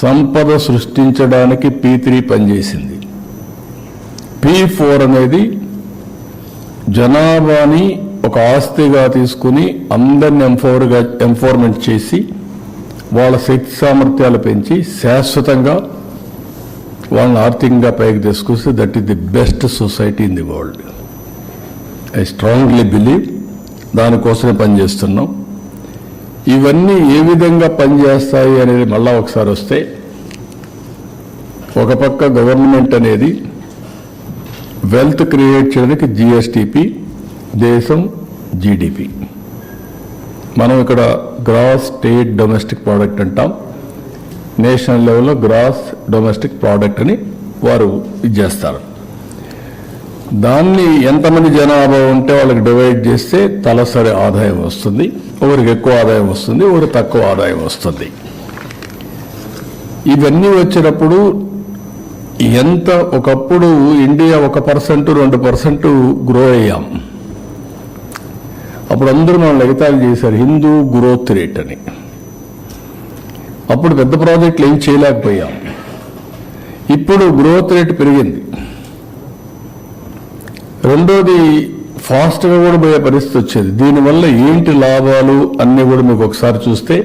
సంపద సృష్టించడానికి P3 పనిచేసింది. P4 అనేది జనాభాని ఒక ఆస్తిగా తీసుకుని అందరిని ఎంపవర్మెంట్ చేసి వాళ్ళ శక్తి సామర్థ్యాలు పెంచి శాశ్వతంగా వాళ్ళని ఆర్థికంగా పైకి తీసుకొస్తే that is the best society in the world. I strongly believe దానికోసమే పనిచేస్తున్నాం. ఇవన్నీ ఏ విధంగా పనిచేస్తాయి అనేది మళ్ళా ఒకసారి వస్తే, ఒక పక్క గవర్నమెంట్ అనేది వెల్త్ క్రియేట్ చేయడానికి జిఎస్టిపి, దేశం జీడిపి, మనం ఇక్కడ గ్రాస్ స్టేట్ డొమెస్టిక్ ప్రోడక్ట్ అంటాం, నేషనల్ లెవెల్లో గ్రాస్ డొమెస్టిక్ ప్రోడక్ట్ అని వారు ఇచ్చేస్తారు. దాన్ని ఎంతమంది జనాభా ఉంటే వాళ్ళకి డివైడ్ చేస్తే తలసరి ఆదాయం వస్తుంది. ఒకరికి ఎక్కువ ఆదాయం వస్తుంది, ఒకరికి తక్కువ ఆదాయం వస్తుంది. ఇవన్నీ వచ్చినప్పుడు ఎంత ఒకప్పుడు ఇండియా 1% 2% గ్రో అయ్యాం. అప్పుడు అందరూ మనం ఎగతాళి చేశారు హిందూ గ్రోత్ రేట్ అని. అప్పుడు పెద్ద ప్రాజెక్టులు ఏం చేయలేకపోయాం. ఇప్పుడు గ్రోత్ రేట్ పెరిగింది. రెండోది ఫాస్ట్గా కూడా పోయే పరిస్థితి వచ్చేది. దీనివల్ల ఏంటి లాభాలు అన్నీ కూడా మీకు ఒకసారి చూస్తే,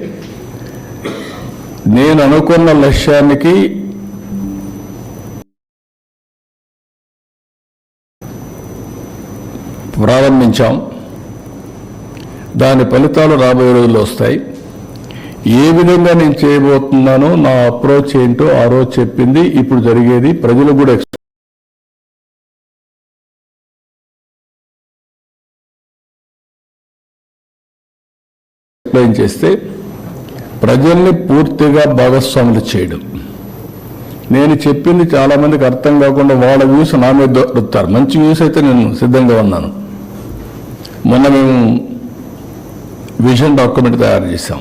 నేను అనుకున్న లక్ష్యానికి ప్రారంభించాం. దాని ఫలితాలు రాబోయే రోజుల్లో వస్తాయి. ఏ విధంగా నేను చేయబోతున్నానో నా అప్రోచ్ ఏంటో ఆ రోజు చెప్పింది, ఇప్పుడు జరిగేది ప్రజలు కూడా ఎక్స్ప్లెయిన్ చేస్తే ప్రజల్ని పూర్తిగా భాగస్వాములు చేయడం. నేను చెప్పింది చాలా మందికి అర్థం కాకుండా వాళ్ళ వ్యూస్ నా మీద దొరుకుతారు. మంచి వ్యూస్ అయితే నేను సిద్ధంగా ఉన్నాను. మొన్న మేము విజన్ డాక్యుమెంట్ తయారు చేశాం.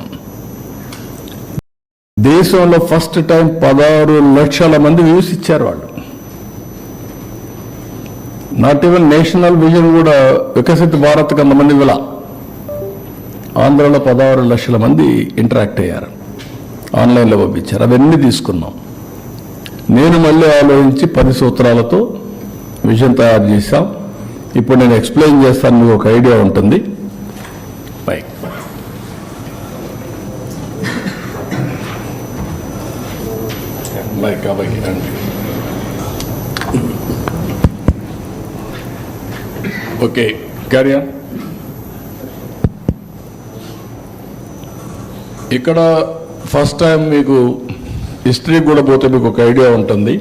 దేశంలో ఫస్ట్ టైం 16 లక్షల మంది వ్యూస్ ఇచ్చారు వాళ్ళు. నాట్ ఈవెన్ నేషనల్ విజన్ కూడా వికసిత భారత్ కొంతమంది ఇలా ఆంధ్రలో 16 లక్షల మంది ఇంటరాక్ట్ అయ్యారు, ఆన్లైన్లో పంపించారు. అవన్నీ తీసుకున్నాం. నేను మళ్ళీ ఆలోచించి 10 సూత్రాలతో విజన్ తయారు చేశాం. ఇప్పుడు నేను ఎక్స్ప్లెయిన్ చేస్తాను, మీకు ఒక ఐడియా ఉంటుంది. Okay, carry on. ఇక్కడ ఫస్ట్ టైం మీకు హిస్టరీ కూడా పోతే మీకు ఒక ఐడియా ఉంటుంది.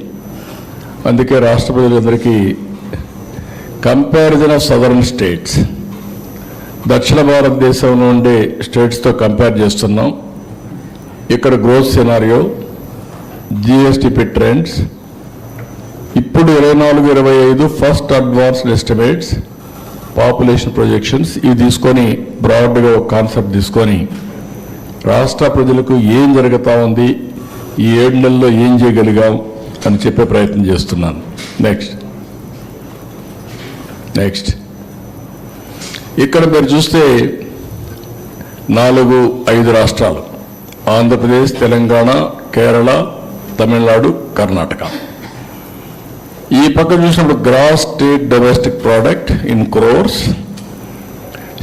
అందుకే రాష్ట్ర ప్రజలందరికీ కంపారిజన్ ఆఫ్ సదరన్ స్టేట్స్, దక్షిణ భారతదేశంలో ఉండే స్టేట్స్తో కంపేర్ చేస్తున్నాం. ఇక్కడ గ్రోత్ సినారియో, జిఎస్టిపి ట్రెండ్స్, ఇప్పుడు 24-25 first advanced estimates, population projections, ఇవి తీసుకొని బ్రాడ్గా ఒక కాన్సెప్ట్ తీసుకొని రాష్ట్ర ప్రజలకు ఏం జరుగుతూ ఉంది, ఈ 7 నెలల్లో ఏం చేయగలిగాం అని చెప్పే ప్రయత్నం చేస్తున్నాను. నెక్స్ట్ ఇక్కడ మీరు చూస్తే 4-5 రాష్ట్రాలు, ఆంధ్రప్రదేశ్, తెలంగాణ, కేరళ, తమిళనాడు, కర్ణాటక. ఈ పక్క చూసినప్పుడు gross state domestic product in crores,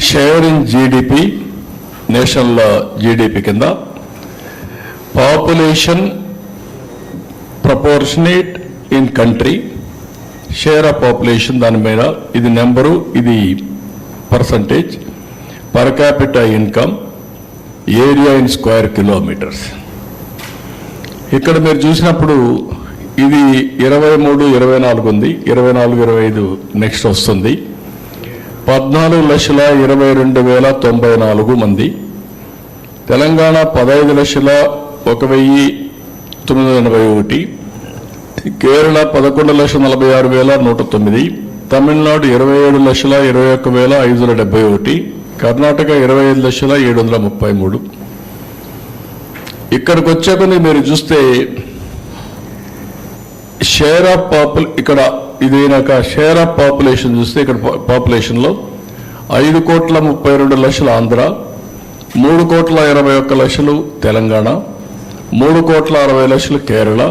share in GDP, national GDP కింద, population proportionate in country, share of population దాని మీద, ఇది నెంబరు, ఇది percentage, per capita income, area in square kilometres. ఇక్కడ మీరు చూసినప్పుడు ఇది 23-24 ఉంది, 24-25 నెక్స్ట్ వస్తుంది. 14,22,094 మంది. తెలంగాణ 15,01,981, కేరళ 11,46,109, తమిళనాడు 27,21,571, కర్ణాటక 25,07,33. ఇక్కడికి వచ్చే కొన్ని మీరు చూస్తే షేర్ ఆఫ్ ఇక్కడ ఇదైనాక షేర్ ఆఫ్ పాపులేషన్ చూస్తే, ఇక్కడ పాపులేషన్లో 5,32,00,000 ఆంధ్ర, 3,81,00,000 తెలంగాణ, 3,60,00,000 కేరళ,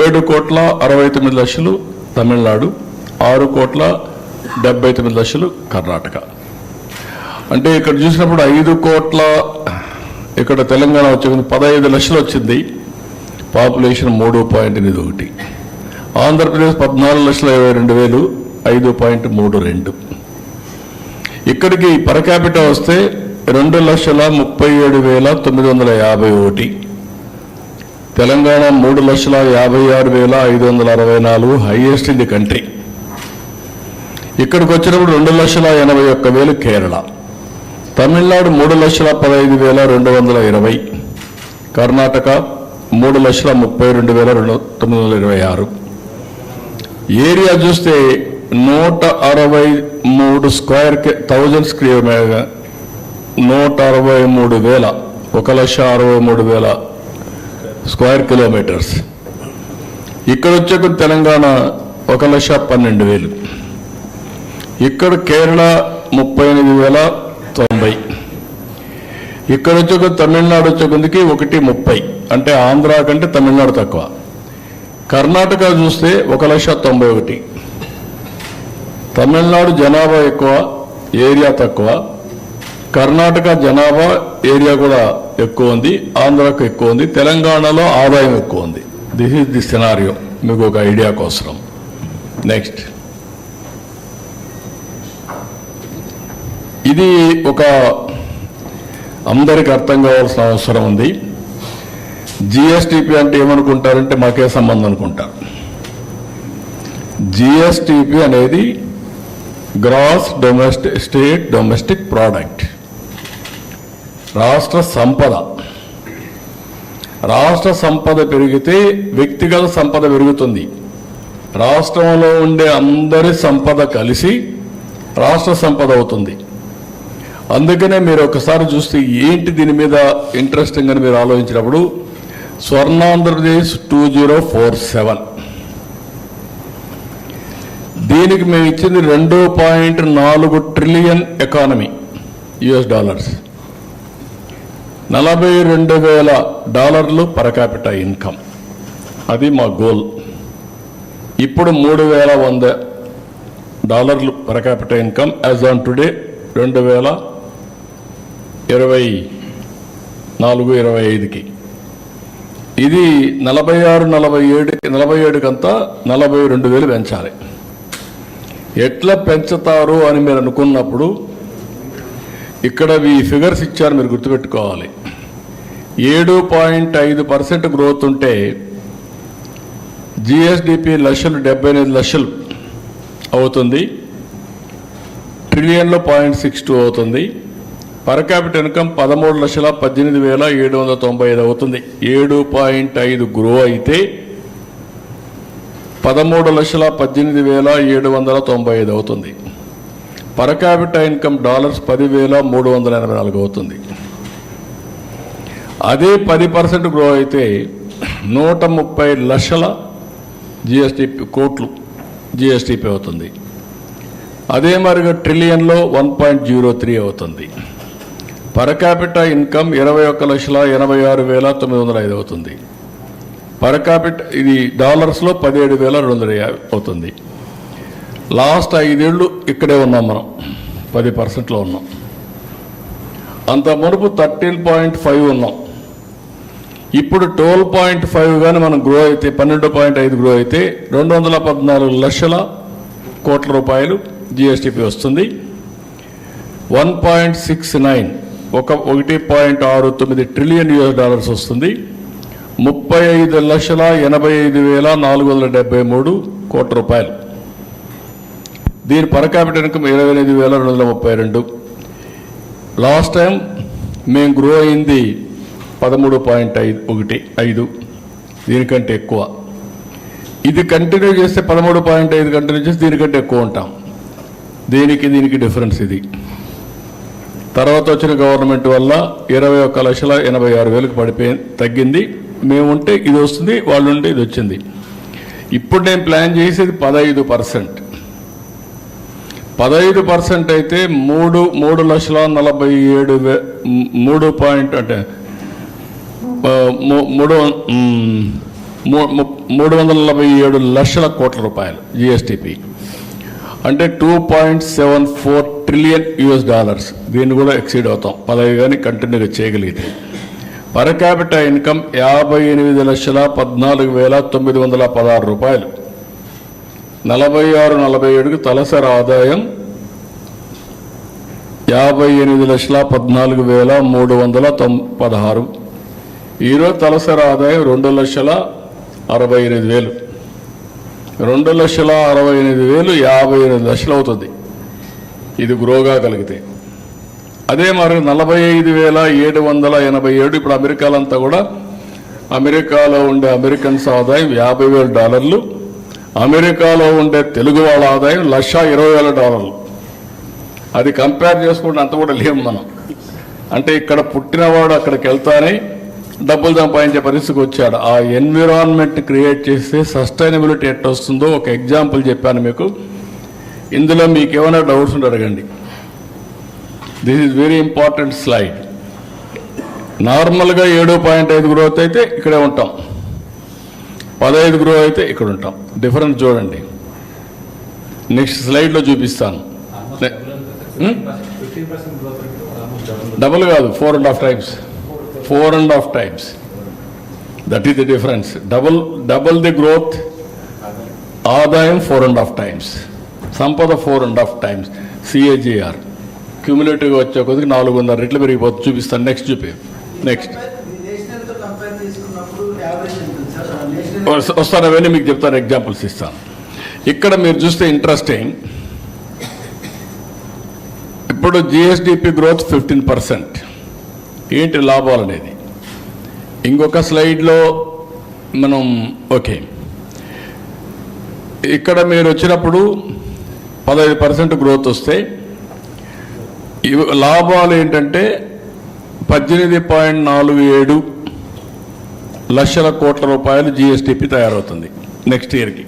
7,69,00,000 తమిళనాడు, 6,79,00,000 కర్ణాటక. అంటే ఇక్కడ చూసినప్పుడు 5 కోట్ల, ఇక్కడ తెలంగాణ వచ్చే 15 లక్షలు వచ్చింది, పాపులేషన్ 3.81. ఆంధ్రప్రదేశ్ 14,22,000, 5.32. ఇక్కడికి పర్ క్యాపిటా వస్తే 2,37,951. Telangana 3,56,564, highest in the country. ఇక్కడికి వచ్చినప్పుడు 2,81,000 కేరళ, తమిళనాడు 3,15,220, కర్ణాటక 3,32,926. ఏరియా చూస్తే 163 స్క్వేర్ 1000 స్క్వేర్ 163,000, 1,63,000 స్క్వేర్ కిలోమీటర్స్. ఇక్కడ వచ్చే తెలంగాణ 1,12,000. ఇక్కడ కేరళ 38,090. ఇక్కడ వచ్చే తమిళనాడు వచ్చే కొద్దికి 1,30. అంటే ఆంధ్ర కంటే తమిళనాడు తక్కువ. కర్ణాటక చూస్తే 1,91,000. తమిళనాడు జనాభా ఎక్కువ, ఏరియా తక్కువ. కర్ణాటక జనాభా, ఏరియా కూడా ఎక్కువ ఉంది, ఆంధ్రాకు ఎక్కువ ఉంది. తెలంగాణలో ఆదాయం ఎక్కువ ఉంది. దిస్ ఈజ్ ది సినారియో, మీకు ఒక ఐడియా కోసం. నెక్స్ట్, ఇది ఒక అందరికి అర్థం కావాల్సిన అవసరం ఉంది. జిఎస్టిపి అంటే ఏమనుకుంటారంటే మాకే సంబంధం అనుకుంటారు. జిఎస్టిపి అనేది గ్రాస్ స్టేట్ డొమెస్టిక్ ప్రోడక్ట్, రాష్ట్ర సంపద. రాష్ట్ర సంపద పెరిగితే వ్యక్తిగత సంపద పెరుగుతుంది. రాష్ట్రంలో ఉండే అందరి సంపద కలిసి రాష్ట్ర సంపద అవుతుంది. అందుకనే మీరు ఒకసారి చూస్తే ఏంటి దీని మీద ఇంట్రెస్టింగ్ అని మీరు ఆలోచించినప్పుడు, స్వర్ణాంధ్రప్రదేశ్ 2047, దీనికి మేము ఇచ్చింది $2.4 trillion economy, US, $42,000 per capita income. అది మా గోల్. ఇప్పుడు $3,100 per capita income as on today 2024-25కి. ఇది 46-47 కంతా 42,000 పెంచాలి. ఎట్లా పెంచుతారు అని మీరు అనుకున్నప్పుడు ఇక్కడ ఈ ఫిగర్స్ ఇచ్చారు, మీరు గుర్తుపెట్టుకోవాలి. 7.5% గ్రోత్ ఉంటే జిఎస్డిపి 78 లక్షలు అవుతుంది, ట్రిలియన్లో 0.62 అవుతుంది. పర్ క్యాపిటల్ ఇన్కమ్ 13,18,795 అవుతుంది. 7.5 గ్రో అయితే 13,18,795 అవుతుంది. పర్ క్యాపిటల్ ఇన్కమ్ $10,384 అవుతుంది. అదే 10% గ్రో అయితే 130 లక్షల కోట్లు జిఎస్టిపి అవుతుంది. అదే మరిగా ట్రిలియన్లో 1.03 అవుతుంది. పర్ క్యాపిటల్ ఇన్కమ్ 21,86,905 అవుతుంది. పర్ క్యాపిటల్ ఇది డాలర్స్లో 17,250 అవుతుంది. లాస్ట్ 5 ఏళ్ళు ఇక్కడే ఉన్నాం, మనం 10%లో ఉన్నాం. అంత మునుపు 13.5 ఉన్నాం. ఇప్పుడు 12.5 కానీ మనం గ్రో అయితే 12.5 గ్రో అయితే 214 లక్షల కోట్ల రూపాయలు జిఎస్టిపి వస్తుంది. 1.69 1.69 ట్రిలియన్ US వస్తుంది. 35,85,473 కోట్ల రూపాయలు. దీని per capital income 28,232. Last time మేము గ్రో అయింది 13.5, దీనికంటే ఎక్కువ. ఇది కంటిన్యూ చేస్తే 13.5 కంటిన్యూ చేస్తే దీనికంటే ఎక్కువ ఉంటాం. దీనికి డిఫరెన్స్ ఇది. తర్వాత వచ్చిన గవర్నమెంట్ వల్ల 21,86,000 తగ్గింది. మేముంటే ఇది వస్తుంది, వాళ్ళు ఉంటే ఇది వచ్చింది. ఇప్పుడు నేను ప్లాన్ చేసేది 15%. 15% అయితే 3,47,000 అంటే 347 లక్షల కోట్ల రూపాయలు జిఎస్టిపి, అంటే 2.74 ట్రిలియన్ యుఎస్ డాలర్స్. దీన్ని కూడా ఎక్సీడ్ అవుతాం 15 కానీ కంటిన్యూగా చేయగలిగితే. పర్ క్యాపిటల్ ఇన్కమ్ 58,14,916 రూపాయలు. 46-47కు తలసరి ఆదాయం 58,14,316. ఈరోజు తలసరి ఆదాయం 2,68,000. 2,68,000 58 లక్షలు అవుతుంది ఇది గ్రోగా కలిగితే. అదే మరి 45,787. ఇప్పుడు అమెరికాలంతా కూడా, అమెరికాలో ఉండే అమెరికన్స్ ఆదాయం $50,000. అమెరికాలో ఉండే తెలుగు వాళ్ళ ఆదాయం $120,000. అది కంపేర్ చేసుకుంటే అంత కూడా లేము మనం. అంటే ఇక్కడ పుట్టినవాడు అక్కడికి వెళ్తానే డబ్బులు సంపాదించే పరిస్థితికి వచ్చాడు. ఆ ఎన్విరాన్మెంట్ క్రియేట్ చేస్తే సస్టైనబిలిటీ ఎట్లా వస్తుందో ఒక ఎగ్జాంపుల్ చెప్పాను మీకు. ఇందులో మీకు ఏమైనా డౌట్స్ ఉంటే అడగండి. This is very important slide. నార్మల్గా 7.5 గ్రోత్ అయితే ఇక్కడే ఉంటాం, 15 గ్రో అయితే ఇక్కడ ఉంటాం. డిఫరెన్స్ చూడండి, నెక్స్ట్ స్లైడ్లో చూపిస్తాను. డబుల్ కాదు, 4.5 times. 4.5 times. That is the difference. Double the growth, ఆదాయం 4.5 times, సంపద 4.5 times. CAGR క్యూములేటివ్గా వచ్చే కొద్దిగా 400 రెట్లు పెరిగిపోతుంది. చూపిస్తాను, నెక్స్ట్ నెక్స్ట్ వస్తాను, అవన్నీ మీకు చెప్తాను, ఎగ్జాంపుల్స్ ఇస్తాను. ఇక్కడ మీరు చూస్తే ఇంట్రెస్టింగ్, ఇప్పుడు జిఎస్డిపి గ్రోత్ 15%. ఏంటి లాభాలు అనేది ఇంకొక స్లైడ్లో మనం ఓకే. ఇక్కడ మీరు వచ్చినప్పుడు 15% గ్రోత్ వస్తే లాభాలు ఏంటంటే 18.47 లక్షల కోట్ల రూపాయలు జిఎస్టిపి తయారవుతుంది నెక్స్ట్ ఇయర్కి.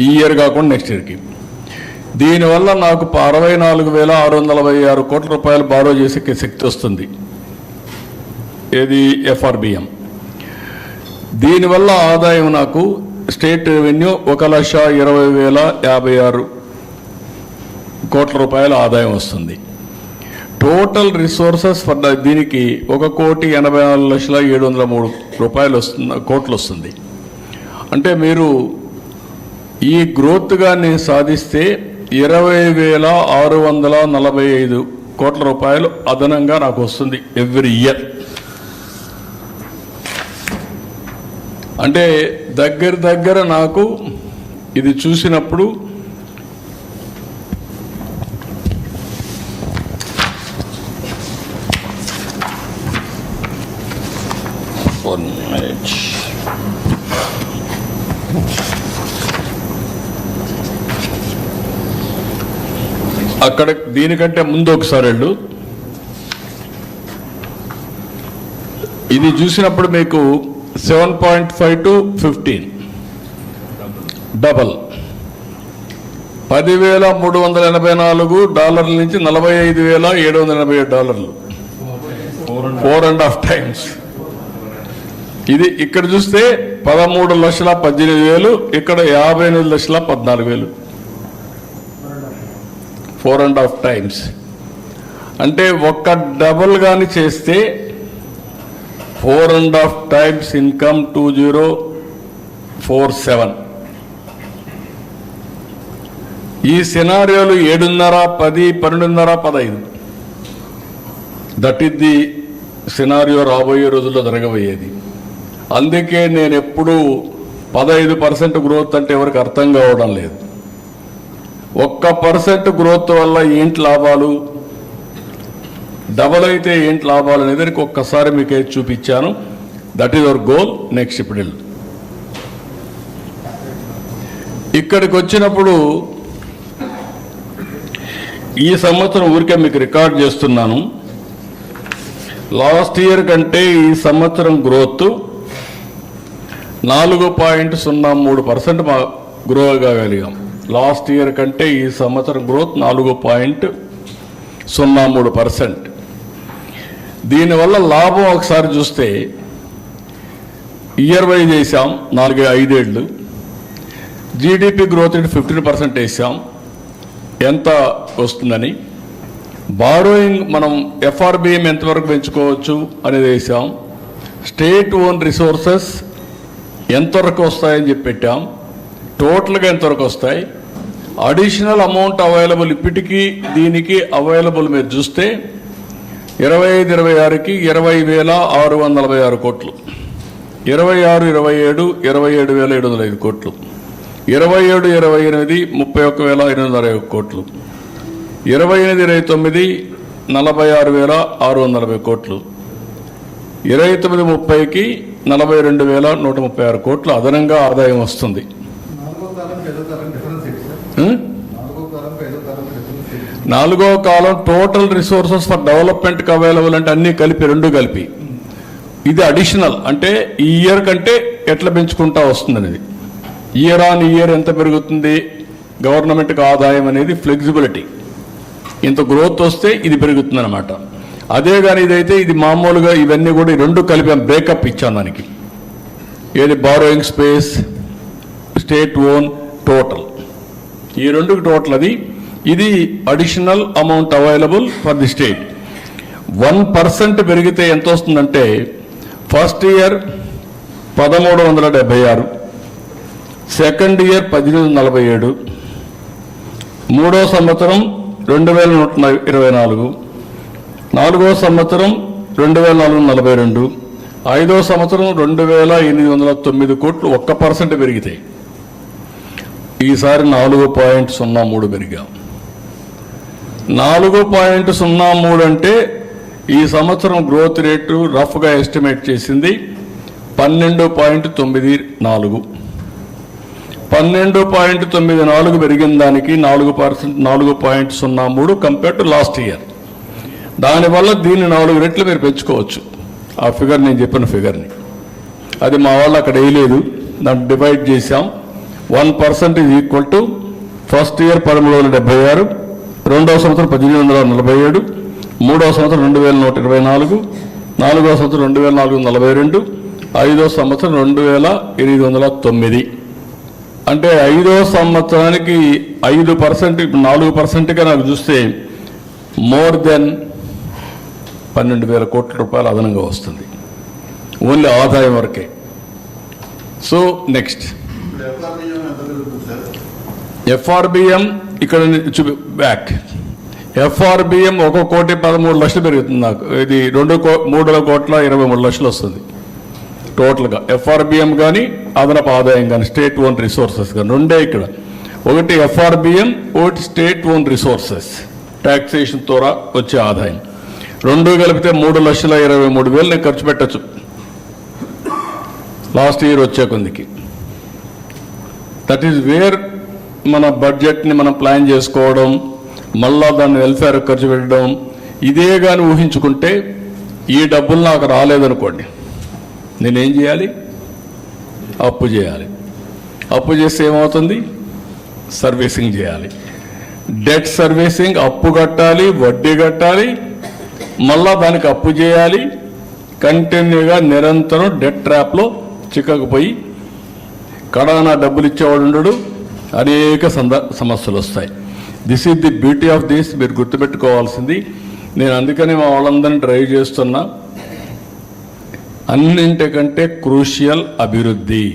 ఈ ఇయర్ కాకుండా నెక్స్ట్ ఇయర్కి. దీనివల్ల నాకు 64,646 కోట్ల రూపాయలు బారో చేసే శక్తి వస్తుంది. ఏది ఎఫ్ఆర్బిఎం. దీనివల్ల ఆదాయం నాకు స్టేట్ రెవెన్యూ 1,20,056 కోట్ల రూపాయల ఆదాయం వస్తుంది. టోటల్ రిసోర్సెస్ ఫర్ దీనికి 1,84,703 కోట్లు వస్తుంది. అంటే మీరు ఈ గ్రోత్గా నేను సాధిస్తే 20,645 కోట్ల రూపాయలు అదనంగా నాకు వస్తుంది ఎవ్రీ ఇయర్. అంటే దగ్గర నాకు ఇది చూసినప్పుడు అక్కడ దీనికంటే ముందు ఒకసారి వెళ్ళు. ఇది చూసినప్పుడు మీకు 7.5 to 15 డబల్. $10,384 నుంచి $45,787. 4.5 times. ఇది ఇక్కడ చూస్తే 13,18,000, ఇక్కడ 58,14,000. 4.5 times. అంటే ఒక్క డబుల్ కానీ చేస్తే 4.5 times ఇన్కమ్ 2047. ఈ సినారియోలు 7.5, 10, 12.5, 15. దట్ ఈస్ ది సినారియో రాబోయే రోజుల్లో జరగబోయేది. అందుకే నేను ఎప్పుడూ 15% గ్రోత్ అంటే ఎవరికి అర్థం కావడం లేదు. 1% గ్రోత్ వల్ల ఏంటి లాభాలు, డబల్ అయితే ఏంటి లాభాలు అనేది ఒక్కసారి మీకు చూపించాను. That is our goal. Next ఇప్పుడు ఇక్కడికి వచ్చినప్పుడు ఈ సంవత్సరం ఊరికే మీకు రికార్డ్ చేస్తున్నాను. లాస్ట్ ఇయర్ కంటే ఈ సంవత్సరం గ్రోత్ 4.03% గ్రో కాగలిగాం. లాస్ట్ ఇయర్ కంటే ఈ సంవత్సరం గ్రోత్ 4.03%. దీనివల్ల లాభం ఒకసారి చూస్తే ఇయర్ వైజ్ వేసాం 4-5 ఏళ్ళు. జీడిపి గ్రోత్ రేట్ 15% వేసాం. ఎంత వస్తుందని. బారోయింగ్ మనం ఎఫ్ఆర్బిఎం ఎంతవరకు పెంచుకోవచ్చు అనేది వేసాం. స్టేట్ ఓన్ రిసోర్సెస్ ఎంతవరకు వస్తాయని చెప్పి పెట్టాం. టోటల్గా ఎంతవరకు వస్తాయి. అడిషనల్ అమౌంట్ అవైలబుల్ ఇప్పటికీ దీనికి అవైలబుల్ మీరు చూస్తే 25-26కి 20,646 కోట్లు, 26-27 27,705 కోట్లు, 27-28 31,860 కోట్లు, 28-29 46,640 కోట్లు, 29-30కి 42,136 కోట్లు అదనంగా ఆదాయం వస్తుంది. నాలుగో కాలం టోటల్ రిసోర్సెస్ ఫర్ డెవలప్మెంట్కి అవైలబుల్ అంటే అన్నీ కలిపి, రెండు కలిపి. ఇది అడిషనల్ అంటే ఈ ఇయర్ కంటే ఎట్లా పెంచుకుంటా వస్తుంది అనేది. ఇయర్ ఆన్ ఇయర్ ఎంత పెరుగుతుంది గవర్నమెంట్కి ఆదాయం అనేది ఫ్లెక్సిబిలిటీ. ఇంత గ్రోత్ వస్తే ఇది పెరుగుతుంది అనమాట. అదే కానీ ఇదైతే ఇది మామూలుగా ఇవన్నీ కూడా ఈ రెండు కలిపి బ్రేకప్ ఇచ్చాను దానికి. ఏది borrowing space, state own, total, ఈ రెండుకి టోటల్ అది. ఇది additional amount available for the state. 1% పెరిగితే ఎంత వస్తుందంటే ఫస్ట్ ఇయర్ 1,376, సెకండ్ ఇయర్ 1,847, మూడో సంవత్సరం 2,124, నాలుగో సంవత్సరం 2,442, ఐదో సంవత్సరం 2,809 కోట్లు 1% పెరిగితాయి. ఈసారి 4.03 పెరిగాం. 4.03 అంటే ఈ సంవత్సరం గ్రోత్ రేటు రఫ్గా ఎస్టిమేట్ చేసింది 12.94. 12.94 పెరిగిన దానికి 4.03 కంపేర్ టు లాస్ట్ ఇయర్. దానివల్ల దీన్ని 4 రెట్లు మీరు పెంచుకోవచ్చు. ఆ ఫిగర్ నేను చెప్పిన ఫిగర్ని అది మా వాళ్ళు అక్కడ వేయలేదు, దాన్ని డివైడ్ చేశాం. 1% is equal to first year 1,376, రెండవ సంవత్సరం 1,847, మూడవ సంవత్సరం 2,124, నాలుగవ సంవత్సరం 2,442, ఐదో సంవత్సరం 2,809. అంటే ఐదో సంవత్సరానికి 5%, 4%గా నాకు చూస్తే మోర్ దెన్ 12,000 కోట్ల రూపాయలు అదనంగా వస్తుంది ఓన్లీ ఆదాయం వరకే. సో నెక్స్ట్ ఎఫ్ఆర్బిఎం ఇక్కడ బ్యాక్. ఎఫ్ఆర్బిఎం 1,13,00,000 పెరుగుతుంది నాకు. ఇది 3,23,23,00,000 వస్తుంది టోటల్గా. ఎఫ్ఆర్బిఎం కానీ అదనపు ఆదాయం కానీ స్టేట్ ఓన్ రిసోర్సెస్ కానీ రెండే ఇక్కడ. ఒకటి ఎఫ్ఆర్బిఎం, ఒకటి స్టేట్ ఓన్ రిసోర్సెస్ ట్యాక్సేషన్ ద్వారా వచ్చే ఆదాయం. రెండు కలిపితే 3,23,000 నేను ఖర్చు పెట్టచ్చు లాస్ట్ ఇయర్ వచ్చే కొందికి. దట్ ఈజ్ వేర్ మన బడ్జెట్ని మనం ప్లాన్ చేసుకోవడం, మళ్ళా దాన్ని వెల్ఫేర్ ఖర్చు పెట్టడం. ఇదే కానీ ఊహించుకుంటే ఈ డబ్బులు నాకు రాలేదనుకోండి, నేనేం చేయాలి? అప్పు చేయాలి. అప్పు చేస్తే ఏమవుతుంది? సర్వీసింగ్ చేయాలి. డెట్ సర్వీసింగ్, అప్పు కట్టాలి, వడ్డీ కట్టాలి, మళ్ళా దానికి అప్పు చేయాలి. కంటిన్యూగా నిరంతరం డెట్ ట్రాప్లో చిక్కకపోయి కడానా డబ్బులు ఇచ్చేవాడు ఉండడు, అనేక సమస్యలు వస్తాయి. This is the beauty of this. మీరు గుర్తుపెట్టుకోవాల్సింది. నేను అందుకని మా వాళ్ళందరినీ డ్రైవ్ చేస్తున్నా. అన్నింటికంటే క్రూషియల్ అభివృద్ధి.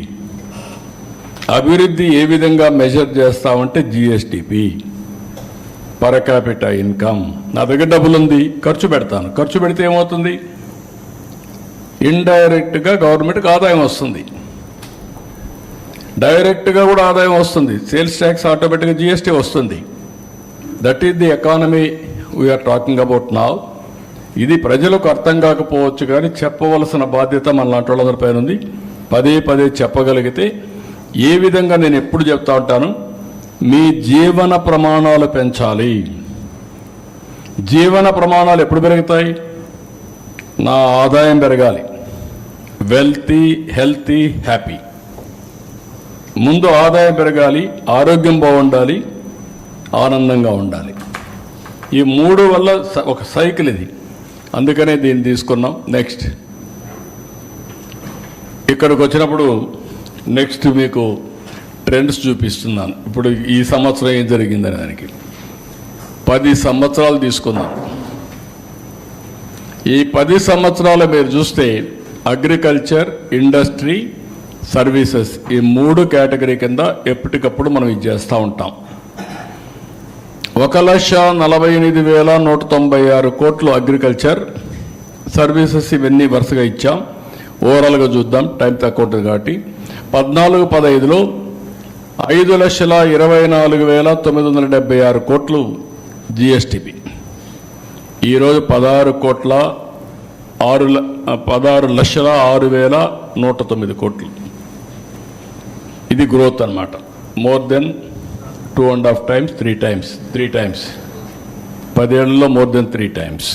అభివృద్ధి ఏ విధంగా మెజర్ చేస్తామంటే జిఎస్టిపి, పర్ క్యాపిటా ఇన్కమ్. నా దగ్గర డబ్బులు ఉంది, ఖర్చు పెడతాను. ఖర్చు పెడితే ఏమవుతుంది? ఇండైరెక్ట్గా గవర్నమెంట్కి ఆదాయం వస్తుంది, డైరెక్ట్గా కూడా ఆదాయం వస్తుంది. సేల్స్ ట్యాక్స్, ఆటోమేటిక్గా జిఎస్టీ వస్తుంది. That is the economy we're talking about now. ఇది ప్రజలకు అర్థం కాకపోవచ్చు కానీ చెప్పవలసిన బాధ్యత మన లాంటి వాళ్ళందరిపైన ఉంది. పదే పదే చెప్పగలిగితే ఏ విధంగా నేను ఎప్పుడు చెప్తా ఉంటాను, మీ జీవన ప్రమాణాలు పెంచాలి. జీవన ప్రమాణాలు ఎప్పుడు పెరుగుతాయి? నా ఆదాయం పెరగాలి, వెల్తీ, హెల్తీ, హ్యాపీ. ముందు ఆదాయం పెరగాలి, ఆరోగ్యం బాగుండాలి, ఆనందంగా ఉండాలి. ఈ మూడు వల్ల ఒక సైకిల్ ఇది. అందుకనే దీన్ని తీసుకున్నాం. నెక్స్ట్ ఇక్కడికి వచ్చినప్పుడు నెక్స్ట్ మీకు ట్రెండ్స్ చూపిస్తున్నాను. ఇప్పుడు ఈ సంవత్సరం ఏం జరిగిందని దానికి 10 సంవత్సరాలు తీసుకుందాం. ఈ 10 సంవత్సరాలు మీరు చూస్తే అగ్రికల్చర్, ఇండస్ట్రీ, సర్వీసెస్ ఈ 3 కేటగిరీ కింద ఎప్పటికప్పుడు మనం ఇది చేస్తూ ఉంటాం. 1,48,196 కోట్లు అగ్రికల్చర్, సర్వీసెస్ ఇవన్నీ వరుసగా ఇచ్చాం. ఓవరాల్గా చూద్దాం, టైం తక్కువ ఉంటుంది కాబట్టి. 14-15లో 5,24,976 కోట్లు జిఎస్టిపి. ఈరోజు 16,06,109 కోట్లు. ఇది గ్రోత్ అన్నమాట. మోర్ దెన్ 2.5 times, 3 times 10 ఏళ్లలో మోర్ దెన్ 3 times.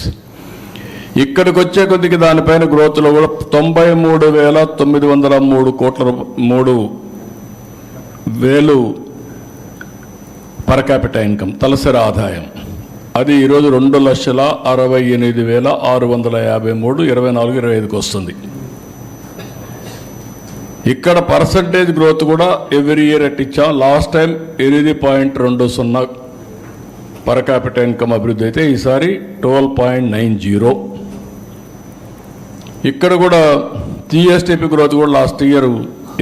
ఇక్కడికి వచ్చే కొద్దికి దానిపైన గ్రోత్లో కూడా 93,903 కోట్ల 3,000 పర్ క్యాపిటల్ ఇన్కమ్ తలసరి ఆదాయం. అది ఈరోజు 2,68,653 24-25కి వస్తుంది. ఇక్కడ పర్సంటేజ్ గ్రోత్ కూడా ఎవ్రీ ఇయర్ ఇచ్చాం. Last time 8.20 per capital income అభివృద్ధి అయితే ఈసారి 12.90. ఇక్కడ కూడా జిఎస్టిపి గ్రోత్ కూడా లాస్ట్ ఇయర్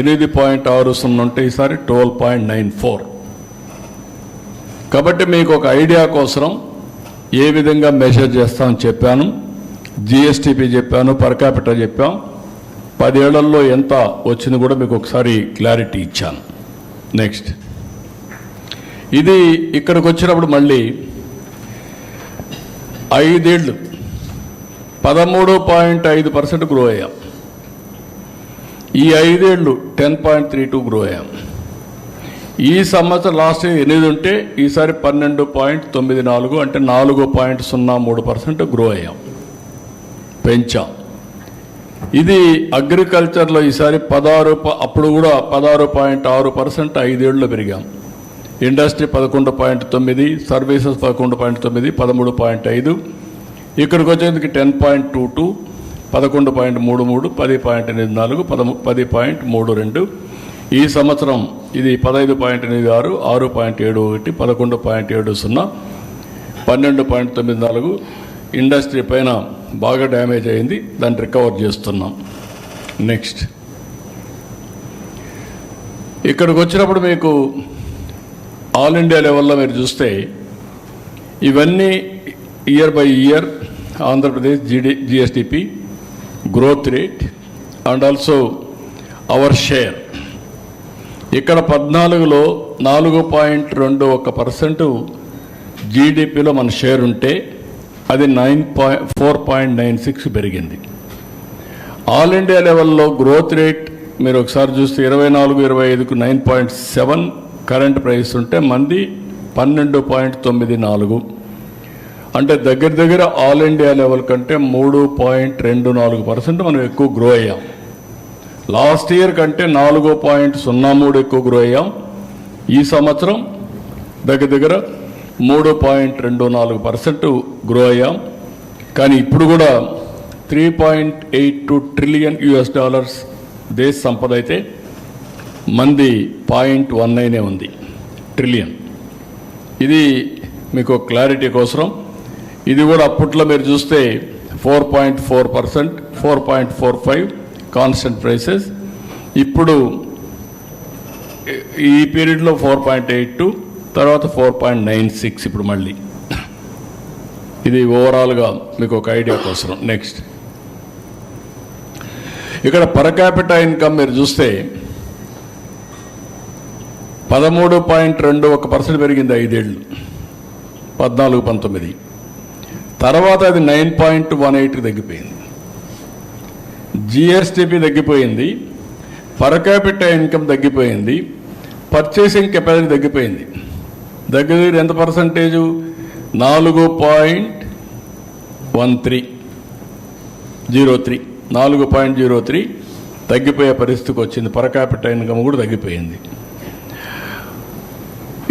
8.60 ఉంటే ఈసారి 12.94. కాబట్టి మీకు ఒక ఐడియా కోసం ఏ విధంగా మెజర్ చేస్తామని చెప్పాను. జిఎస్టిపి చెప్పాను, పర్ క్యాపిటల్ చెప్పాం. 10 ఏళ్లలో ఎంత వచ్చింది కూడా మీకు ఒకసారి క్లారిటీ ఇచ్చాను. నెక్స్ట్ ఇది ఇక్కడికి వచ్చినప్పుడు మళ్ళీ 5 ఏళ్ళు 13.5% గ్రో అయ్యాం. ఈ 5 ఏళ్ళు 10.32 గ్రో అయ్యాం. ఈ సంవత్సరం లాస్ట్ 8 ఉంటే ఈసారి 12.94 అంటే 4.03% గ్రో అయ్యాం, పెంచాం. ఇది అగ్రికల్చర్లో ఈసారి 16, అప్పుడు కూడా 16.6% 5 ఏళ్ళలో పెరిగాం. Industry 11.9, services 11.9, 13.5. ఇక్కడికి వచ్చేందుకు 10.22, 11.33, 10.84, 10.32. ఈ సంవత్సరం ఇది 15.86, 6.71, 11.70, 12.94. ఇండస్ట్రీ పైన బాగా డ్యామేజ్ అయింది, దాన్ని రికవర్ చేస్తున్నాం. నెక్స్ట్ ఇక్కడికి వచ్చినప్పుడు మీకు ఆల్ ఇండియా లెవెల్లో మీరు చూస్తే ఇవన్నీ year by year Andhra Pradesh GSTP growth rate and also our share. ఇక్కడ 14లో 4.21% జీడిపిలో మన షేర్ ఉంటే అది 4.96 పెరిగింది. ఆల్ ఇండియా లెవెల్లో గ్రోత్ రేట్ మీరు ఒకసారి చూస్తే 24-25కు 9.7 కరెంట్ ప్రైస్ ఉంటే మంది 12.94. అంటే దగ్గర ఆల్ ఇండియా లెవెల్ కంటే 3.24% మనం ఎక్కువ గ్రో అయ్యాం. లాస్ట్ ఇయర్ కంటే 4.03 ఎక్కువ గ్రో అయ్యాం. ఈ సంవత్సరం దగ్గర 3.24% గ్రో అయ్యాం. కానీ ఇప్పుడు కూడా $3.82 ట్రిలియన్ దేశ సంపద అయితే మంది 0.19 ఉంది ట్రిలియన్. ఇది మీకు క్లారిటీ కోసం. ఇది కూడా అప్పట్లో మీరు చూస్తే 4.4%, 4.45 కాన్స్టెంట్ ప్రైసెస్. ఇప్పుడు ఈ పీరియడ్లో 4.82, తర్వాత 4.96 ఇప్పుడు మళ్ళీ. ఇది ఓవరాల్గా మీకు ఒక ఐడియా కోసం. నెక్స్ట్ ఇక్కడ పర్ క్యాపిటల్ ఇన్కమ్ మీరు చూస్తే 13.21% పెరిగింది 5 ఏళ్ళు 14-19. తర్వాత అది 9.18కి తగ్గిపోయింది. జిఎస్టిపి తగ్గిపోయింది, పర్ క్యాపిటల్ ఇన్కమ్ తగ్గిపోయింది, పర్చేసింగ్ కెపాసిటీ తగ్గిపోయింది. దగ్గర ఎంత పర్సంటేజు? 4.03 తగ్గిపోయే పరిస్థితికి వచ్చింది. పర్ క్యాపిటల్ ఇన్కమ్ కూడా తగ్గిపోయింది.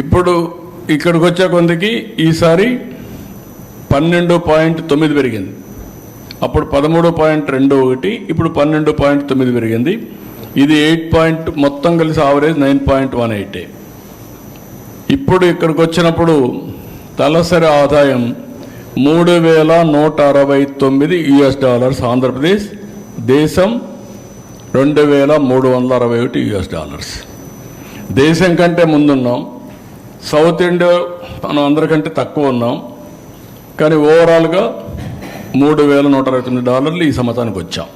ఇప్పుడు ఇక్కడికి వచ్చే కొందికి ఈసారి 12.9 పెరిగింది. అప్పుడు 13.21, ఇప్పుడు 12.9 పెరిగింది. ఇది 8 మొత్తం కలిసి ఆవరేజ్ 9.18. ఇప్పుడు ఇక్కడికి వచ్చినప్పుడు తలసరి ఆదాయం $3,169 ఆంధ్రప్రదేశ్, దేశం $2,361 దేశం కంటే ముందున్నాం. సౌత్ ఇండియా మనం అందరికంటే తక్కువ ఉన్నాం. కానీ ఓవరాల్గా $3,169 ఈ సంవత్సరానికి వచ్చాం.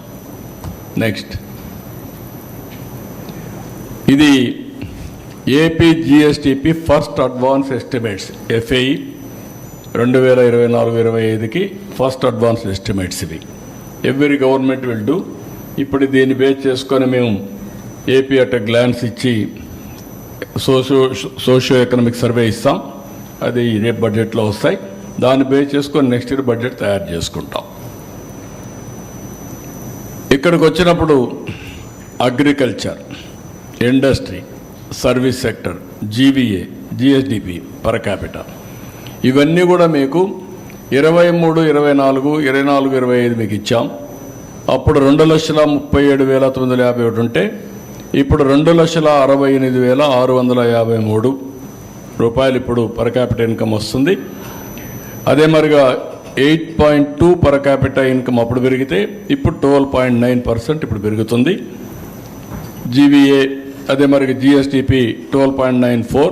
నెక్స్ట్, ఇది AP GSDP first advance estimates, FAE 2024-25కి ఫస్ట్ అడ్వాన్స్ ఎస్టిమేట్స్ ఇవి. Every government will do. ఇప్పుడు దీన్ని బేస్ చేసుకొని మేము ఏపీ అట్ గ్లాన్స్ ఇచ్చి సోషియో ఎకనామిక్ సర్వే ఇస్తాం. అది రేపు బడ్జెట్లో వస్తాయి. దాన్ని బేస్ చేసుకొని నెక్స్ట్ ఇయర్ బడ్జెట్ తయారు చేసుకుంటాం. ఇక్కడికి వచ్చినప్పుడు agriculture, industry, service sector, GVA, GSDP per capital ఇవన్నీ కూడా మీకు 23, 24, 24-25 మీకు ఇచ్చాం. అప్పుడు 2,37,951 ఉంటే ఇప్పుడు 2,68,653 రూపాయలు ఇప్పుడు పర్ క్యాపిటల్ ఇన్కమ్ వస్తుంది. అదే మరిగా 8.2 పర్ క్యాపిటల్ ఇన్కమ్ అప్పుడు పెరిగితే ఇప్పుడు 12.9% ఇప్పుడు పెరుగుతుంది. జీవీఏ అదే మరిగా జిఎస్టిపి 12.94.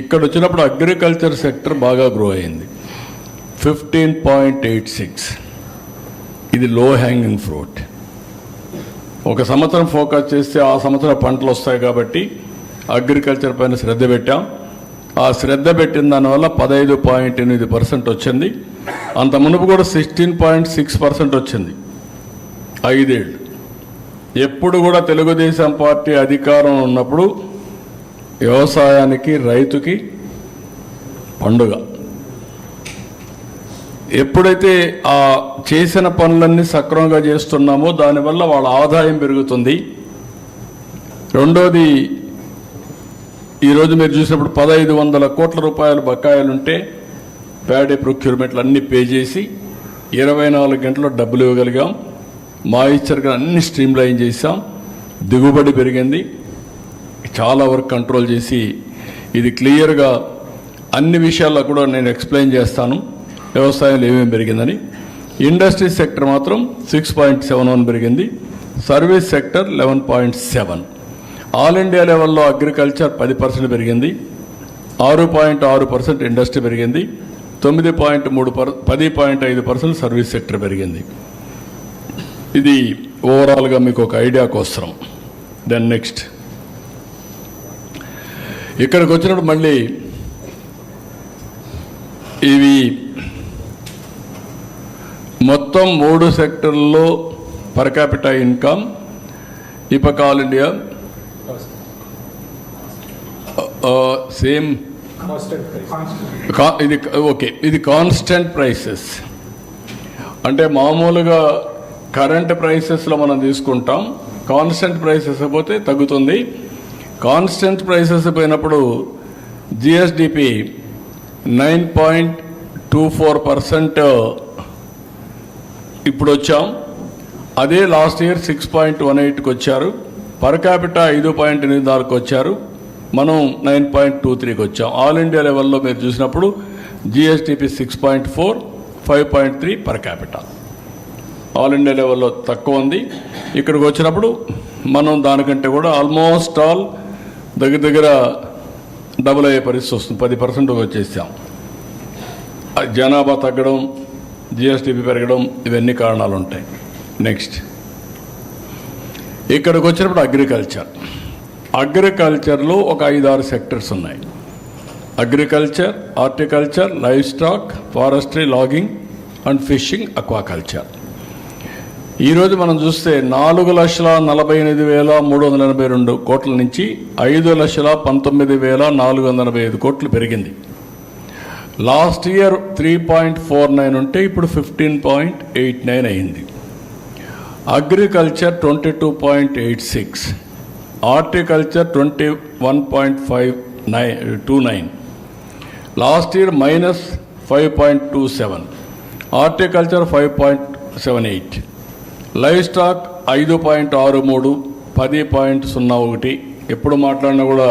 ఇక్కడ వచ్చినప్పుడు అగ్రికల్చర్ సెక్టర్ బాగా గ్రో అయింది, 15.86. ఇది లో హ్యాంగింగ్ ఫ్రూట్. ఒక సంవత్సరం ఫోకస్ చేస్తే ఆ సంవత్సరం పంటలు వస్తాయి కాబట్టి అగ్రికల్చర్ పైన శ్రద్ధ పెట్టాం. ఆ శ్రద్ధ పెట్టిన దానివల్ల 15.8% వచ్చింది. అంత మునుపు కూడా 16.6% వచ్చింది 5 ఏళ్ళు. ఎప్పుడు కూడా తెలుగుదేశం పార్టీ అధికారం ఉన్నప్పుడు వ్యవసాయానికి, రైతుకి పండుగ. ఎప్పుడైతే ఆ చేసిన పనులన్నీ సక్రమంగా చేస్తున్నామో దానివల్ల వాళ్ళ ఆదాయం పెరుగుతుంది. రెండోది, ఈరోజు మీరు చూసినప్పుడు 1,500 కోట్ల రూపాయలు బకాయిలుంటే ప్యాడీ ప్రొక్యూర్మెంట్లు అన్నీ పే చేసి 24 గంటల్లో డబ్బులు ఇవ్వగలిగాం. మాయిశ్చర్గా అన్ని స్ట్రీమ్లైన్ చేసాం. దిగుబడి పెరిగింది. చాలా వరకు కంట్రోల్ చేసి ఇది క్లియర్గా అన్ని విషయాల్లో కూడా నేను ఎక్స్ప్లెయిన్ చేస్తాను వ్యవసాయంలో ఏమేమి పెరిగిందని. ఇండస్ట్రీ సెక్టర్ మాత్రం 6.71 పెరిగింది. Service sector 11.7. ఆల్ ఇండియా లెవెల్లో అగ్రికల్చర్ 10% పెరిగింది. 6.6% ఇండస్ట్రీ పెరిగింది. 10.5% సర్వీస్ సెక్టర్ పెరిగింది. ఇది ఓవరాల్గా మీకు ఒక ఐడియా కోసం. దెన్ నెక్స్ట్, ఇక్కడికి వచ్చినప్పుడు మళ్ళీ ఇవి మొత్తం 3 సెక్టర్లలో పర్ క్యాపిటల్ ఇన్కమ్. ఇపక ఆల్ ఇండియా సేమ్ ఇది ఓకే. ఇది కాన్స్టెంట్ ప్రైసెస్ అంటే మామూలుగా కరెంట్ ప్రైసెస్లో మనం తీసుకుంటాం. కాన్స్టెంట్ ప్రైసెస్ పోతే తగ్గుతుంది. కాన్స్టెంట్ ప్రైసెస్ పోయినప్పుడు జిఎస్డిపి 9.24% ఇప్పుడు వచ్చాం. అదే లాస్ట్ ఇయర్ 6.18కి వచ్చారు. పర్ క్యాపిటల్ 5.84కి వచ్చారు. మనం 9.23కి వచ్చాం. ఆల్ ఇండియా లెవెల్లో మీరు చూసినప్పుడు GSDP 6.4, 5.3 per capital. All India లెవెల్లో తక్కువ ఉంది. ఇక్కడికి వచ్చినప్పుడు మనం దానికంటే కూడా ఆల్మోస్ట్ ఆల్ దగ్గర డబుల్ అయ్యే పరిస్థితి వస్తుంది. 10% వచ్చేసాం. జనాభా తగ్గడం, జిఎస్టిపి పెరగడం, ఇవన్నీ కారణాలు ఉంటాయి. నెక్స్ట్, ఇక్కడికి వచ్చినప్పుడు అగ్రికల్చర్లో ఒక 5-6 సెక్టర్స్ ఉన్నాయి. Agriculture, horticulture, livestock, forestry, logging and fishing, aquaculture. ఈరోజు మనం చూస్తే 4,48,382 కోట్ల నుంచి 5,19,445 కోట్లు పెరిగింది. లాస్ట్ ఇయర్ 3.49 ఉంటే ఇప్పుడు 15.89 అయింది. Agriculture 22.86, horticulture 21.29, last year -5.27, horticulture 5.78. Live stock 5.63, 10.01. ఎప్పుడు మాట్లాడినా కూడా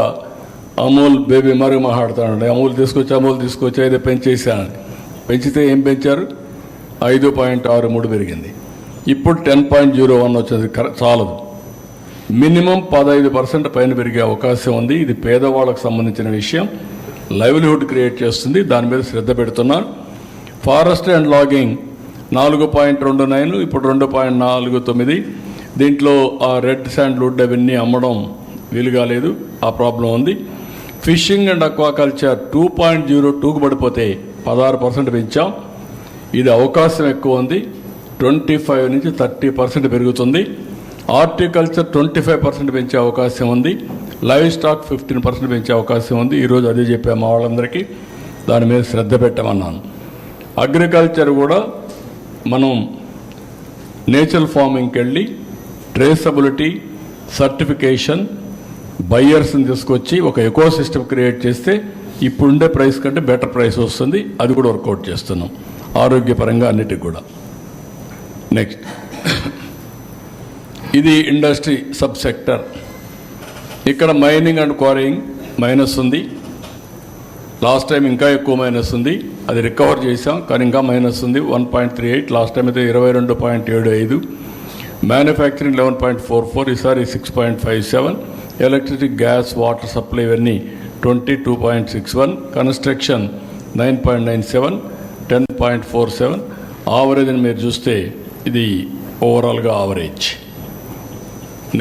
అమూల్ బేబీ మరుగు మాట్లాడుతానండి. అమూల్ తీసుకొచ్చి అయితే పెంచేసాను. పెంచితే ఏం పెంచారు? 5.63 పెరిగింది. ఇప్పుడు 10.01 వచ్చింది. చాలదు. మినిమం 15% పైన పెరిగే అవకాశం ఉంది. ఇది పేదవాళ్ళకు సంబంధించిన విషయం. లైవ్లీహుడ్ క్రియేట్ చేస్తుంది. దాని మీద శ్రద్ధ పెడుతున్నారు. ఫారెస్ట్ అండ్ లాగింగ్ 4.29, ఇప్పుడు 2.49. దీంట్లో ఆ రెడ్ శాండ్ వుడ్ అవన్నీ అమ్మడం వీలు కాలేదు. ఆ ప్రాబ్లం ఉంది. ఫిషింగ్ అండ్ అక్వాకల్చర్ 2.02కు పడిపోతే 16% పెంచాం. ఇది అవకాశం ఎక్కువ ఉంది. 25 నుంచి 30% పెరుగుతుంది. హార్టికల్చర్ 25% పెంచే అవకాశం ఉంది. లైవ్ స్టాక్ 15% పెంచే అవకాశం ఉంది. ఈరోజు అదే చెప్పాము మా వాళ్ళందరికీ. దాని మీద శ్రద్ధ పెట్టమన్నాను. అగ్రికల్చర్ కూడా మనం నేచురల్ ఫార్మింగ్కి వెళ్ళి ట్రేసబిలిటీ, సర్టిఫికేషన్, బయ్యర్స్ని తీసుకొచ్చి ఒక ఎకో సిస్టమ్ క్రియేట్ చేస్తే ఇప్పుడుండే ప్రైస్ కంటే బెటర్ ప్రైస్ వస్తుంది. అది కూడా వర్కౌట్ చేస్తున్నాం ఆరోగ్యపరంగా అన్నిటికి కూడా. నెక్స్ట్, ఇది ఇండస్ట్రీ సబ్ సెక్టర్. ఇక్కడ మైనింగ్ అండ్ క్వారీయింగ్ మైనస్ ఉంది. లాస్ట్ టైం ఇంకా ఎక్కువ మైనస్ ఉంది. అది రికవర్ చేసాం, కానీ ఇంకా మైనస్ ఉంది. 1.38, లాస్ట్ టైం అయితే 22.75. మ్యానుఫ్యాక్చరింగ్ 11.44, ఈసారి 6.57. ఎలక్ట్రిసిటీ, గ్యాస్, వాటర్ సప్లై ఇవన్నీ 22.61. కన్స్ట్రక్షన్ 9.97, 10.47. ఆవరేజ్ అని మీరు చూస్తే ఇది ఓవరాల్గా ఆవరేజ్.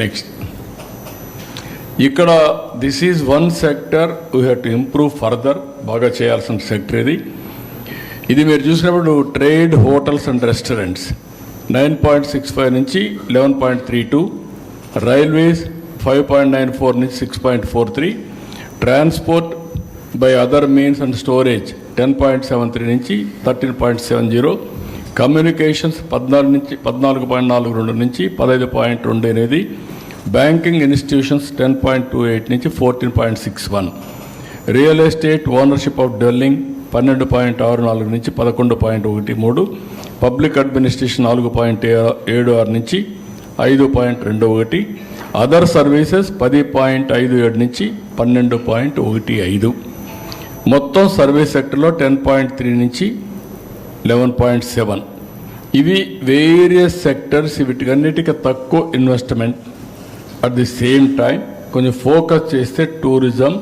నెక్స్ట్, ఇక్కడ this is one sector we have to improve further. బాగా చేయాల్సిన సెక్టర్ ఇది. ఇది మీరు చూసినప్పుడు ట్రేడ్, హోటల్స్ అండ్ రెస్టారెంట్స్ 9.65 నుంచి 11.32. రైల్వేస్ 5.94 నుంచి 6.43. Transport by other means and storage 10.73 నుంచి 13.70. కమ్యూనికేషన్స్ 14.42 నుంచి 15.28. బ్యాంకింగ్ ఇన్స్టిట్యూషన్స్ 10.28 నుంచి 14.61. Real estate ownership of dwelling 12.64 నుంచి 11.13. పబ్లిక్ అడ్మినిస్ట్రేషన్ 4.76 నుంచి 5.21. అదర్ సర్వీసెస్ 10.57 నుంచి 12.15. మొత్తం సర్వీస్ సెక్టర్లో 10.3 నుంచి 11.7. ఇవి వేరియస్ సెక్టర్స్. వీటికన్నిటికీ తక్కువ investment. At the same time కొంచెం ఫోకస్ చేస్తే టూరిజం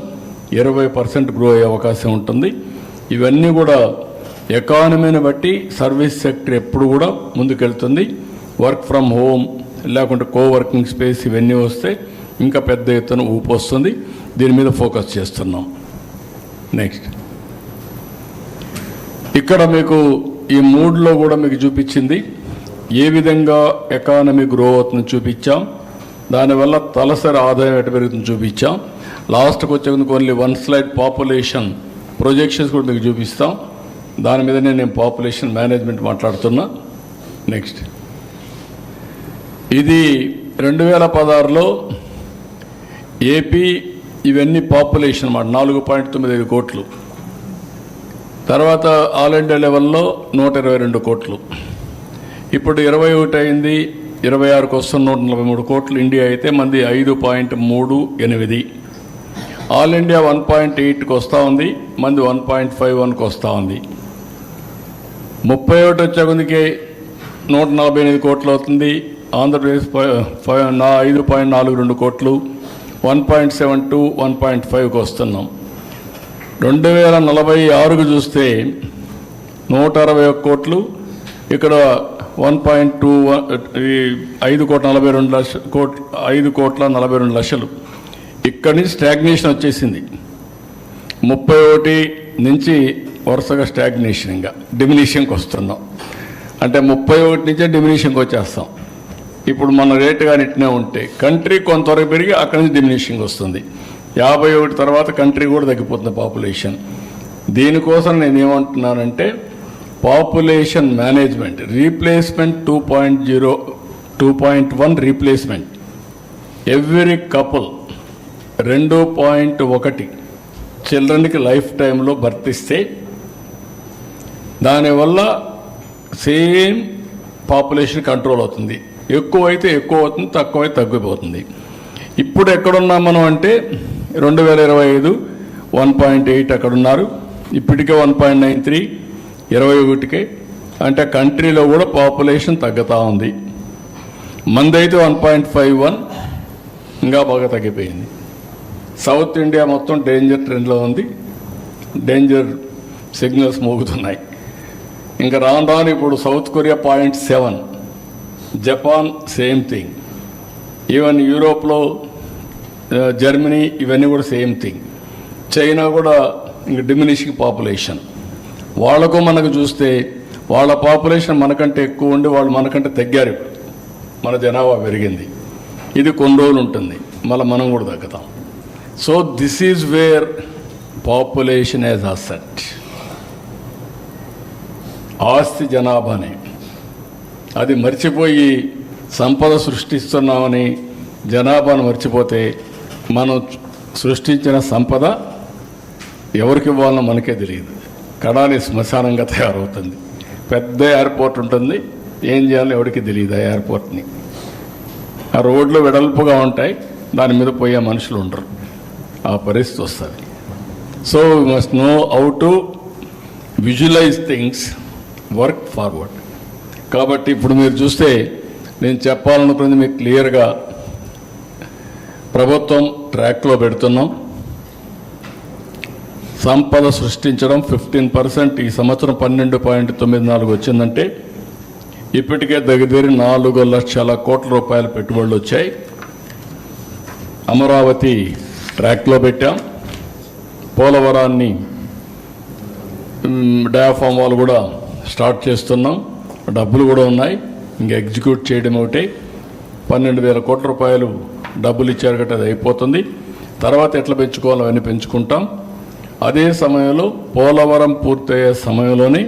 20% గ్రో అయ్యే అవకాశం ఉంటుంది. ఇవన్నీ కూడా ఎకానమీని బట్టి సర్వీస్ సెక్టర్ ఎప్పుడు కూడా ముందుకెళ్తుంది. వర్క్ ఫ్రమ్ హోమ్ లేకుంటే కోవర్కింగ్ స్పేస్ ఇవన్నీ వస్తే ఇంకా పెద్ద ఎత్తున ఊపు వస్తుంది. దీని మీద ఫోకస్ చేస్తున్నాం. నెక్స్ట్, ఇక్కడ మీకు ఈ మూడ్లో కూడా మీకు చూపించింది ఏ విధంగా ఎకానమీ గ్రో అవుతుందని చూపించాం. దానివల్ల తలసరి ఆదాయం ఎటు పెరుగుతుంది చూపించాం. లాస్ట్కి వచ్చే only one slide population projections కూడా మీకు చూపిస్తాం. దాని మీదనే నేను పాపులేషన్ మేనేజ్మెంట్ మాట్లాడుతున్నా. నెక్స్ట్, ఇది 2016లో ఏపీ ఇవన్నీ పాపులేషన్ అన్నమాట 4.95 కోట్లు. తర్వాత ఆల్ ఇండియా లెవెల్లో 122 కోట్లు. ఇప్పుడు 21 అయింది, 26కు వస్తున్న 143 కోట్లు. ఇండియా అయితే మంది 5.38. ఆల్ ఇండియా 1.8కి వస్తూ ఉంది, మంది 1.51కి వస్తూ ఉంది. 31 వచ్చే కొద్దికి 148 కోట్లు అవుతుంది. ఆంధ్రప్రదేశ్ 5.42 కోట్లు, 1.72, 1.5కి వస్తున్నాం. 2046కు చూస్తే 161 కోట్లు. ఇక్కడ 5.42 లక్షలు. ఇక్కడి నుంచి స్టాగ్నేషన్ వచ్చేసింది. 31 నుంచి వరుసగా స్టాగ్నేషన్, ఇంకా డిమినిషన్కి వస్తున్నాం. అంటే 31 నుంచే డిమినిషన్కి వచ్చేస్తాం. ఇప్పుడు మన రేటు కానీ ఇట్నే ఉంటే కంట్రీ కొంతవరకు పెరిగి అక్కడి నుంచి డిమినిషింగ్ వస్తుంది. 51 తర్వాత కంట్రీ కూడా తగ్గిపోతుంది పాపులేషన్. దీనికోసం నేను ఏమంటున్నానంటే population management, replacement 2.0, 2.1 replacement. Every couple 2.1 చిల్డ్రన్కి లైఫ్ టైంలో భర్తిస్తే దానివల్ల సేమ్ పాపులేషన్ కంట్రోల్ అవుతుంది. ఎక్కువైతే ఎక్కువ అవుతుంది, తక్కువైతే తగ్గిపోతుంది. ఇప్పుడు ఎక్కడున్నాం మనం అంటే 2025 1.8 అక్కడున్నారు. ఇప్పటికే 1.93 21కే, అంటే కంట్రీలో కూడా పాపులేషన్ తగ్గుతూ ఉంది. మందైతే 1.51 ఇంకా బాగా తగ్గిపోయింది. సౌత్ ఇండియా మొత్తం డేంజర్ ట్రెండ్లో ఉంది. డేంజర్ సిగ్నల్స్ మోగుతున్నాయి. ఇంకా రాను రాను ఇప్పుడు South Korea 0.7, Japan same thing, even యూరోప్లో జర్మనీ ఇవన్నీ కూడా సేమ్ థింగ్. చైనా కూడా ఇంక డిమినిషింగ్ పాపులేషన్. వాళ్ళకు మనకు చూస్తే వాళ్ళ పాపులేషన్ మనకంటే ఎక్కువ ఉండి వాళ్ళు మనకంటే తగ్గారు. ఇప్పుడు మన జనాభా పెరిగింది. ఇది కొన్ని రోజులు ఉంటుంది, మళ్ళీ మనం కూడా తగ్గుతాం. So this is where population as asset. ఆస్తి జనాభాని అది మర్చిపోయి సంపద సృష్టిస్తున్నామని జనాభాను మర్చిపోతే మనం సృష్టించిన సంపద ఎవరికి ఇవ్వాలనో మనకే తెలియదు. కడాలి శ్మశానంగా తయారవుతుంది. పెద్ద ఎయిర్పోర్ట్ ఉంటుంది, ఏం చేయాలో ఎవరికి తెలియదు. ఆ ఎయిర్పోర్ట్ని ఆ రోడ్లు వెడల్పుగా ఉంటాయి, దాని మీద పోయే మనుషులు ఉండరు. ఆ పరిస్థితి వస్తుంది. So we must know how to visualise things, work forward. కాబట్టి ఇప్పుడు మీరు చూస్తే నేను చెప్పాలనుకున్నది మీకు క్లియర్గా ప్రభుత్వం ట్రాక్లో పెడుతున్నాం. సంపద సృష్టించడం 15%, ఈ సంవత్సరం 12.94 వచ్చిందంటే ఇప్పటికే దగ్గర 4 లక్షల కోట్ల రూపాయల పెట్టుబడులు వచ్చాయి. అమరావతి ట్రాక్లో పెట్టాం. పోలవరాన్ని డయాఫామ్ వాళ్ళు కూడా స్టార్ట్ చేస్తున్నాం. డబ్బులు కూడా ఉన్నాయి, ఇంకా ఎగ్జిక్యూట్ చేయడం ఒకటే. 12,000 కోట్ల రూపాయలు డబ్బులు ఇచ్చారు కాబట్టి అది అయిపోతుంది. తర్వాత ఎట్లా పెంచుకోవాలో అవన్నీ పెంచుకుంటాం. అదే సమయంలో పోలవరం పూర్తయ్యే సమయంలోనే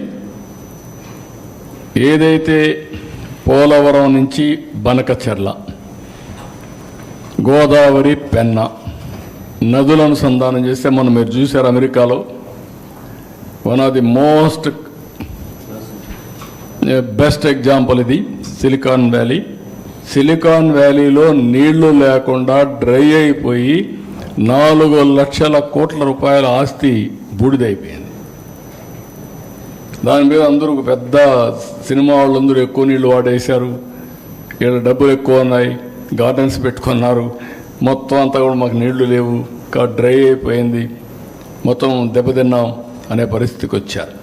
ఏదైతే పోలవరం నుంచి బనకచెర్ల, గోదావరి, పెన్న నదుల అనుసంధానం చేస్తే మనం మీరు చూశారు అమెరికాలో one of the most best example ఇది సిలికాన్ వ్యాలీ. సిలికాన్ వ్యాలీలో నీళ్లు లేకుండా డ్రై అయిపోయి 4 లక్షల కోట్ల రూపాయల ఆస్తి బూడిదైపోయింది. దాని మీద అందరూ పెద్ద సినిమా వాళ్ళందరూ ఎక్కువ నీళ్లు వాడేశారు, ఇక్కడ డబ్బులు ఎక్కువ ఉన్నాయి, గార్డెన్స్ పెట్టుకున్నారు, మొత్తం అంతా కూడా మాకు నీళ్లు లేవు, డ్రై అయిపోయింది, మొత్తం దెబ్బతిన్నాం అనే పరిస్థితికి వచ్చారు.